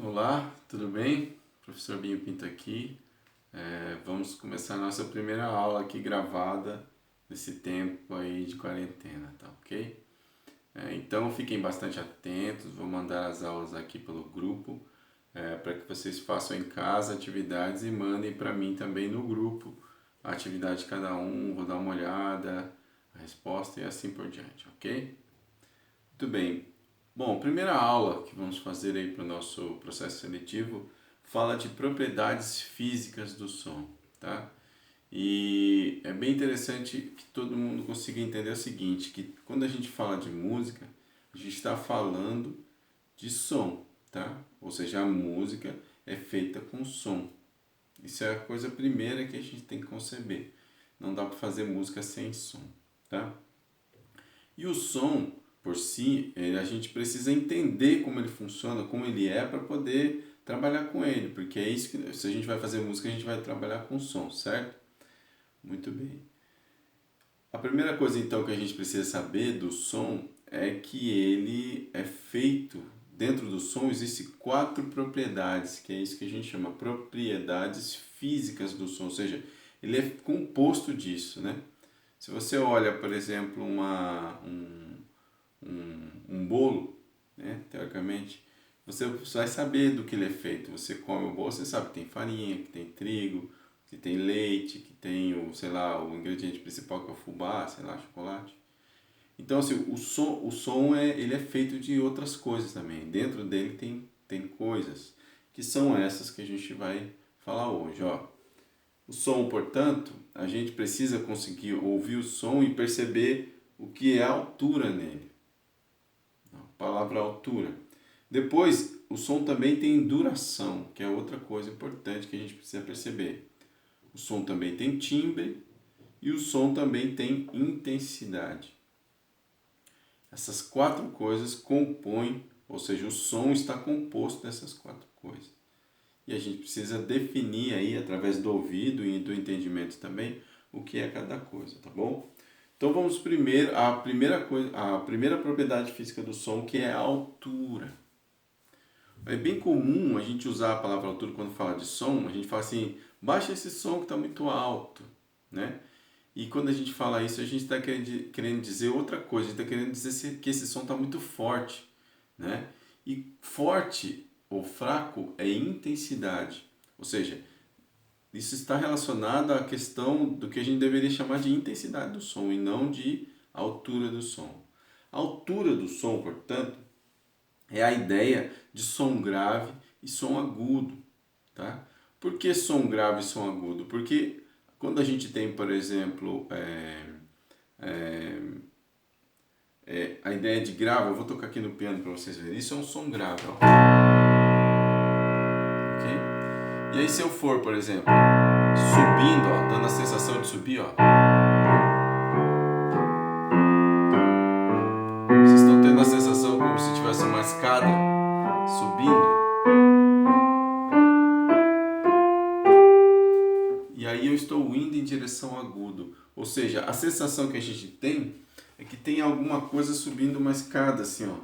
Olá, tudo bem? Professor Binho Pinto aqui. Vamos começar a nossa primeira aula aqui gravada nesse tempo aí de quarentena, tá ok? Então fiquem bastante atentos, vou mandar as aulas aqui pelo grupo para que vocês façam em casa atividades e mandem para mim também no grupo a atividade de cada um, vou dar uma olhada, a resposta e assim por diante, ok? Muito bem. Bom, a primeira aula que vamos fazer aí para o nosso processo seletivo fala de propriedades físicas do som, tá? E é bem interessante que todo mundo consiga entender o seguinte, que quando a gente fala de música, a gente está falando de som, tá? Ou seja, a música é feita com som. Isso é a coisa primeira que a gente tem que conceber. Não dá para fazer música sem som, tá? E o som, por si, a gente precisa entender como ele funciona, como ele é, para poder trabalhar com ele. Porque é isso que, se a gente vai fazer música, a gente vai trabalhar com som, certo? Muito bem. A primeira coisa, então, que a gente precisa saber do som é que ele é feito, dentro do som, existem 4 propriedades, que é isso que a gente chama propriedades físicas do som, ou seja, ele é composto disso, né? Se você olha, por exemplo, um bolo, né, teoricamente, você vai saber do que ele é feito. Você come o bolo, você sabe que tem farinha, que tem trigo, que tem leite, que tem o, sei lá, o ingrediente principal que é o fubá, sei lá, chocolate. Então, assim, o som ele é feito de outras coisas também. Dentro dele tem coisas que são essas que a gente vai falar hoje, ó. O som, portanto, a gente precisa conseguir ouvir o som e perceber o que é a altura nele. A palavra altura. Depois, o som também tem duração, que é outra coisa importante que a gente precisa perceber. O som também tem timbre e o som também tem intensidade. Essas 4 coisas compõem, ou seja, o som está composto dessas 4 coisas. E a gente precisa definir aí, através do ouvido e do entendimento também, o que é cada coisa, tá bom? Então vamos primeiro, a primeira propriedade física do som, que é a altura. É bem comum a gente usar a palavra altura quando fala de som, a gente fala assim, baixa esse som que está muito alto, né? E quando a gente fala isso, a gente está querendo dizer outra coisa, a gente está querendo dizer que esse som está muito forte, né? E forte ou fraco é intensidade, ou seja, isso está relacionado à questão do que a gente deveria chamar de intensidade do som e não de altura do som. A altura do som, portanto, é a ideia de som grave e som agudo, tá? Por que som grave e som agudo? Porque quando a gente tem, por exemplo, a ideia de grave, eu vou tocar aqui no piano para vocês verem, isso é um som grave, ó. Ok? E aí se eu for, por exemplo, subindo, ó, dando a sensação de subir, ó. Vocês estão tendo a sensação como se tivesse uma escada subindo? E aí eu estou indo em direção ao agudo. Ou seja, a sensação que a gente tem é que tem alguma coisa subindo uma escada assim, ó.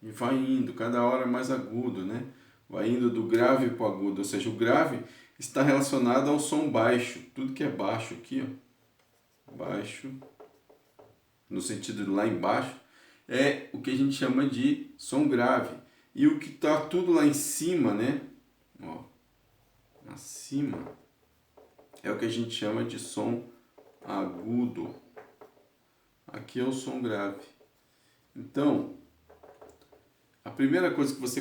E vai indo, cada hora mais agudo, né? Vai indo do grave para o agudo. Ou seja, o grave está relacionado ao som baixo. Tudo que é baixo aqui, ó. Baixo, no sentido de lá embaixo, é o que a gente chama de som grave. E o que está tudo lá em cima, né? Ó, acima, é o que a gente chama de som agudo. Aqui é o som grave. Então, a primeira coisa que você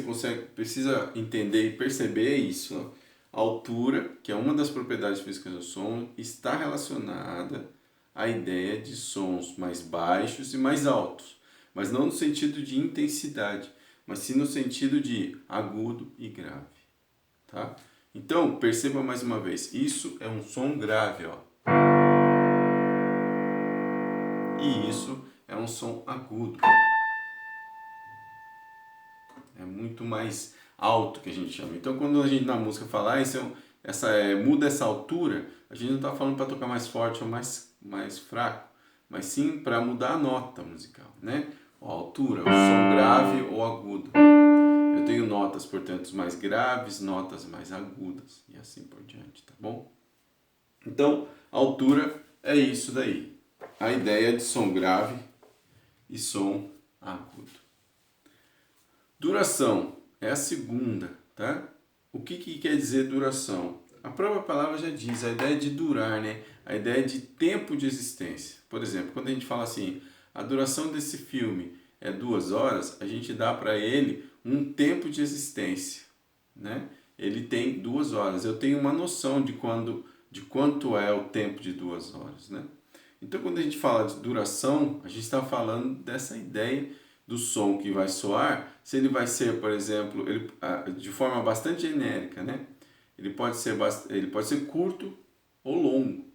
precisa entender e perceber é isso. Ó. A altura, que é uma das propriedades físicas do som, está relacionada à ideia de sons mais baixos e mais altos. Mas não no sentido de intensidade, mas sim no sentido de agudo e grave. Tá? Então, perceba mais uma vez, isso é um som grave, ó. E isso é um som agudo. É muito mais alto que a gente chama. Então, quando a gente na música fala, muda essa altura, a gente não está falando para tocar mais forte ou mais fraco, mas sim para mudar a nota musical, né? A altura, o som grave ou agudo. Eu notas, portanto, mais graves, notas mais agudas e assim por diante, tá bom? Então, a altura é isso daí. A ideia de som grave e som agudo. Duração é a segunda, tá? O que quer dizer duração? A própria palavra já diz, a ideia de durar, né? A ideia de tempo de existência. Por exemplo, quando a gente fala assim, a duração desse filme é 2 horas, a gente dá para ele um tempo de existência, né? Ele tem 2 horas. Eu tenho uma noção de quanto é o tempo de 2 horas, né? Então, quando a gente fala de duração, a gente está falando dessa ideia do som que vai soar, se ele vai ser, por exemplo, de forma bastante genérica, né? Ele pode ser curto ou longo,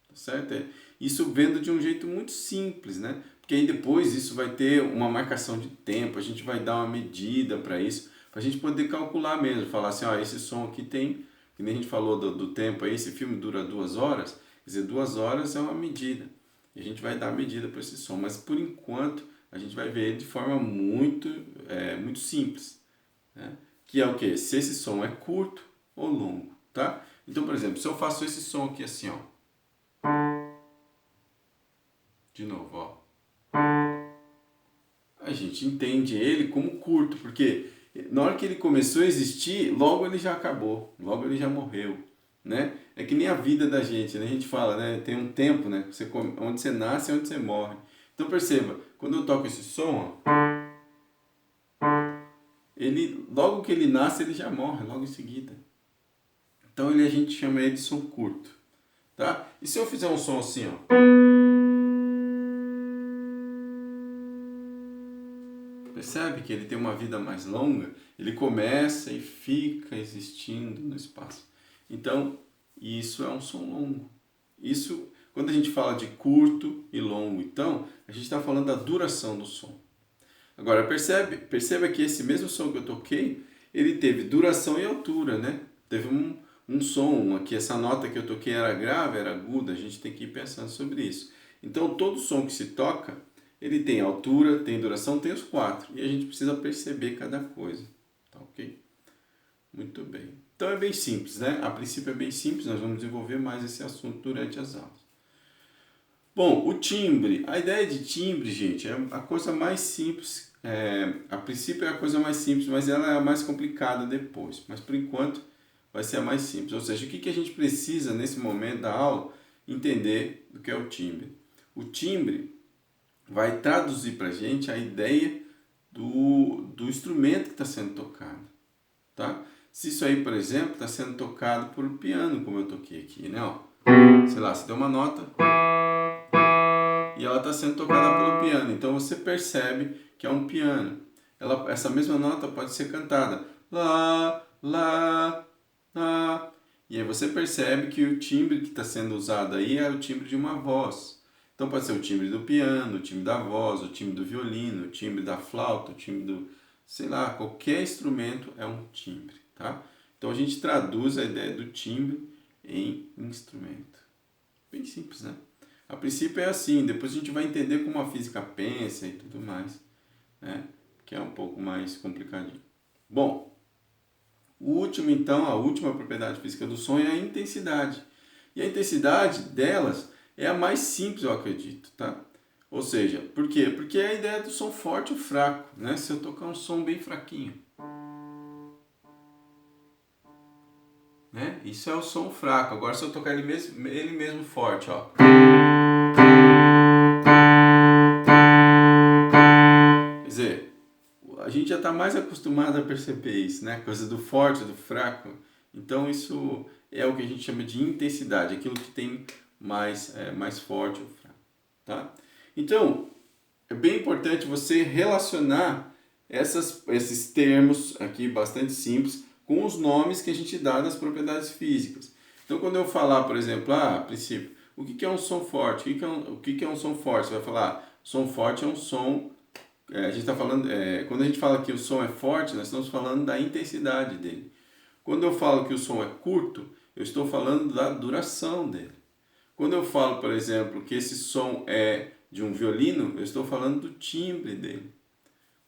tá certo? Isso vendo de um jeito muito simples, né? Porque aí depois isso vai ter uma marcação de tempo, a gente vai dar uma medida para isso, para a gente poder calcular mesmo, falar assim, ó, esse som aqui tem, que nem a gente falou do tempo aí, esse filme dura 2 horas, quer dizer, 2 horas é uma medida. E a gente vai dar a medida para esse som, mas por enquanto a gente vai ver ele de forma muito simples, né? Que é o que? Se esse som é curto ou longo, tá? Então, por exemplo, se eu faço esse som aqui assim, ó, de novo, ó, a gente entende ele como curto, porque na hora que ele começou a existir, logo ele já acabou, logo ele já morreu, né? É que nem a vida da gente, né? A gente fala, né? Tem um tempo, né? Onde você nasce e onde você morre. Então perceba, quando eu toco esse som, ó, logo que ele nasce, ele já morre, logo em seguida. Então a gente chama ele de som curto, tá? E se eu fizer um som assim, ó, percebe que ele tem uma vida mais longa? Ele começa e fica existindo no espaço. Então, isso é um som longo. Isso, quando a gente fala de curto e longo, então, a gente está falando da duração do som. Agora, perceba que esse mesmo som que eu toquei, ele teve duração e altura, né? Teve um som aqui, essa nota que eu toquei era grave, era aguda, a gente tem que ir pensando sobre isso. Então, todo som que se toca, ele tem altura, tem duração, tem os 4. E a gente precisa perceber cada coisa, tá ok? Muito bem. Então é bem simples, né? A princípio é bem simples, nós vamos desenvolver mais esse assunto durante as aulas. Bom, o timbre. A ideia de timbre, gente, é a coisa mais simples. A princípio é a coisa mais simples, mas ela é a mais complicada depois. Mas por enquanto vai ser a mais simples. Ou seja, o que a gente precisa nesse momento da aula entender do que é o timbre? O timbre vai traduzir para a gente a ideia do instrumento que está sendo tocado, tá? Se isso aí, por exemplo, está sendo tocado por piano, como eu toquei aqui, né? Ó, sei lá, você deu uma nota e ela está sendo tocada pelo piano, então você percebe que é um piano. Essa mesma nota pode ser cantada, lá, lá, lá, e aí você percebe que o timbre que está sendo usado aí é o timbre de uma voz. Então pode ser o timbre do piano, o timbre da voz, o timbre do violino, o timbre da flauta, o timbre do, sei lá, qualquer instrumento é um timbre, tá? Então a gente traduz a ideia do timbre em instrumento. Bem simples, né? A princípio é assim, depois a gente vai entender como a física pensa e tudo mais, né? Que é um pouco mais complicadinho. Bom, a última propriedade física do som é a intensidade. E a intensidade delas é a mais simples, eu acredito, tá? Ou seja, por quê? Porque é a ideia do som forte ou fraco, né? Se eu tocar um som bem fraquinho, né? Isso é o som fraco. Agora se eu tocar ele mesmo forte, ó. Quer dizer, a gente já está mais acostumado a perceber isso, né? Coisa do forte, do fraco. Então isso é o que a gente chama de intensidade, aquilo que tem mais forte ou fraco, tá? Então, é bem importante você relacionar esses termos aqui bastante simples com os nomes que a gente dá das propriedades físicas. Então, quando eu falar, por exemplo, a princípio, o que é um som forte? O que é um som forte? Você vai falar, som forte é um som. A gente está falando, quando a gente fala que o som é forte, nós estamos falando da intensidade dele. Quando eu falo que o som é curto, eu estou falando da duração dele. Quando eu falo, por exemplo, que esse som é de um violino, eu estou falando do timbre dele.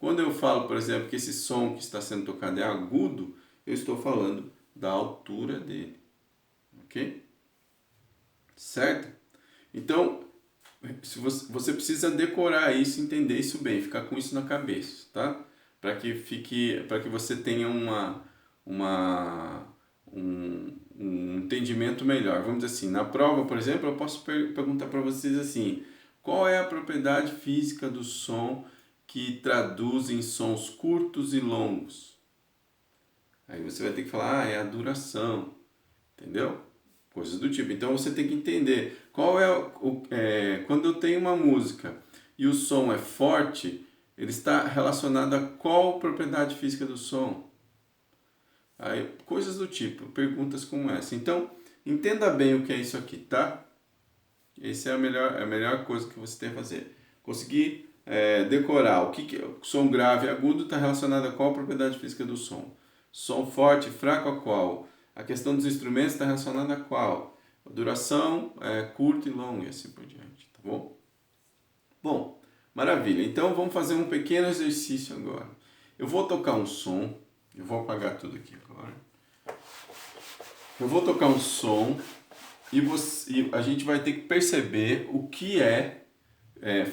Quando eu falo, por exemplo, que esse som que está sendo tocado é agudo, eu estou falando da altura dele, ok? Certo? Então, se você precisa decorar isso, entender isso bem, ficar com isso na cabeça, tá? Para que você tenha um entendimento melhor. Vamos dizer assim, na prova, por exemplo, eu posso perguntar para vocês assim: qual é a propriedade física do som que traduz em sons curtos e longos? Aí você vai ter que falar, é a duração, entendeu? Coisas do tipo. Então você tem que entender qual quando eu tenho uma música e o som é forte, ele está relacionado a qual propriedade física do som? Aí, coisas do tipo, perguntas como essa. Então, entenda bem o que é isso aqui, tá? Essa é a melhor coisa que você tem a fazer. Conseguir decorar o som grave e agudo está relacionado a qual propriedade física do som. Som forte e fraco a qual? A questão dos instrumentos está relacionada a qual? A duração, curto e longo e assim por diante, tá bom? Bom, maravilha. Então vamos fazer um pequeno exercício agora. Eu vou tocar um som, eu vou apagar tudo aqui agora. Eu vou tocar um som e a gente vai ter que perceber o que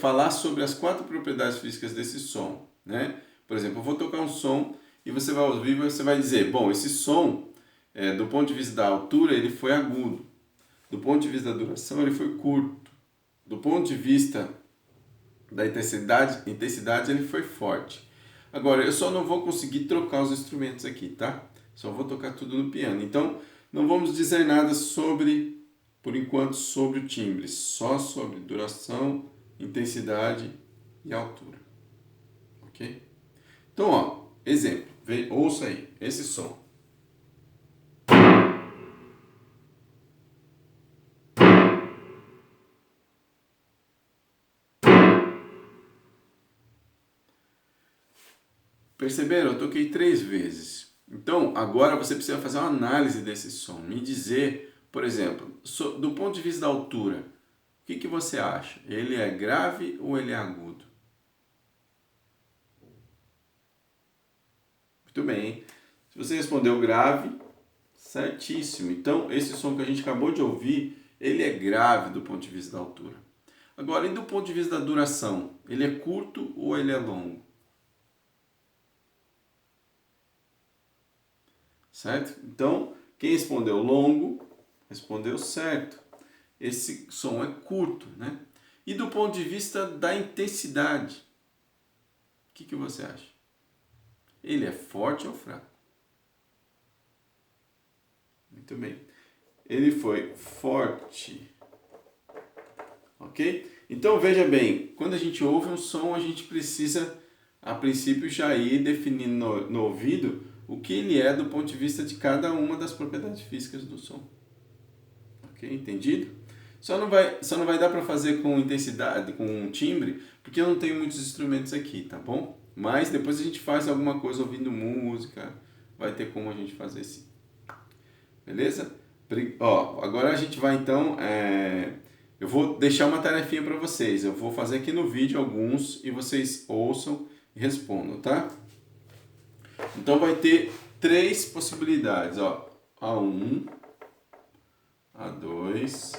falar sobre as 4 propriedades físicas desse som, né? Por exemplo, eu vou tocar um som e você vai ouvir e você vai dizer, bom, esse som, do ponto de vista da altura, ele foi agudo. Do ponto de vista da duração, ele foi curto. Do ponto de vista da intensidade ele foi forte. Agora, eu só não vou conseguir trocar os instrumentos aqui, tá? Só vou tocar tudo no piano. Então, não vamos dizer nada por enquanto, sobre o timbre. Só sobre duração, intensidade e altura. Ok? Então, ó, exemplo. Ouça aí, esse som. Perceberam? Eu toquei 3 vezes. Então, agora você precisa fazer uma análise desse som. Me dizer, por exemplo, do ponto de vista da altura, o que você acha? Ele é grave ou ele é agudo? Muito bem. Se você respondeu grave, certíssimo. Então, esse som que a gente acabou de ouvir, ele é grave do ponto de vista da altura. Agora, e do ponto de vista da duração? Ele é curto ou ele é longo? Certo? Então, quem respondeu longo, respondeu certo. Esse som é curto, né? E do ponto de vista da intensidade, o que você acha? Ele é forte ou fraco? Muito bem. Ele foi forte. Ok? Então veja bem, quando a gente ouve um som, a gente precisa, a princípio, já ir definindo no ouvido o que ele é do ponto de vista de cada uma das propriedades físicas do som. Ok? Entendido? Só não vai dar para fazer com intensidade, com timbre, porque eu não tenho muitos instrumentos aqui, tá bom? Mas depois a gente faz alguma coisa ouvindo música, vai ter como a gente fazer sim. Beleza? Ó, agora a gente vai então, eu vou deixar uma tarefinha para vocês. Eu vou fazer aqui no vídeo alguns e vocês ouçam e respondam, tá? Então vai ter 3 possibilidades, ó. A1, A2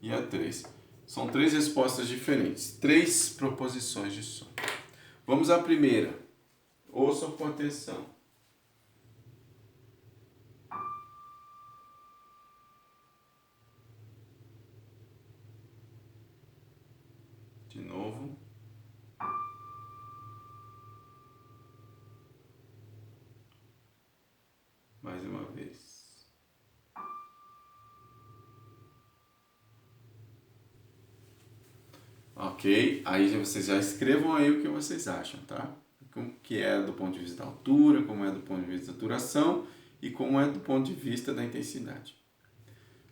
e A3. São 3 respostas diferentes, 3 proposições de som. Vamos à primeira. Ouçam com atenção. De novo. Mais uma vez. Ok? Aí vocês já escrevam aí o que vocês acham, tá? Como que é do ponto de vista da altura, como é do ponto de vista da duração e como é do ponto de vista da intensidade.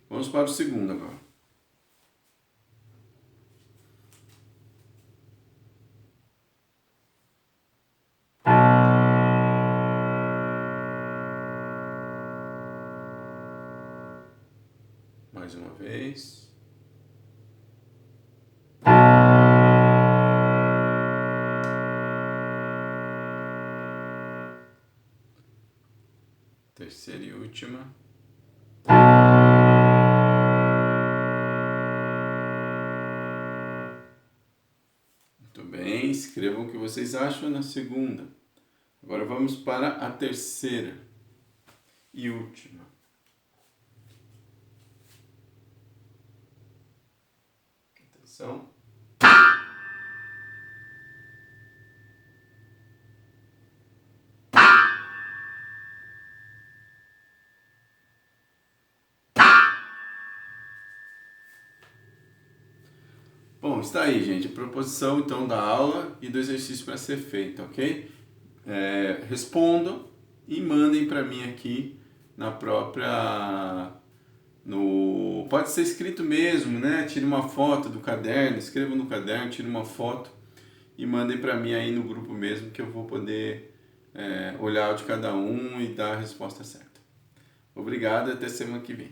Vamos para o segundo agora. Mais uma vez. Terceira e última. Muito bem, escrevam o que vocês acham na segunda. Agora vamos para a terceira e última. Atenção. Bom, está aí, gente, a proposição então da aula e do exercício para ser feito, ok? Respondam e mandem para mim aqui na própria... Pode ser escrito mesmo, né? Tire uma foto do caderno, escrevam no caderno, tire uma foto e mandem para mim aí no grupo mesmo, que eu vou poder olhar o de cada um e dar a resposta certa. Obrigado e até semana que vem.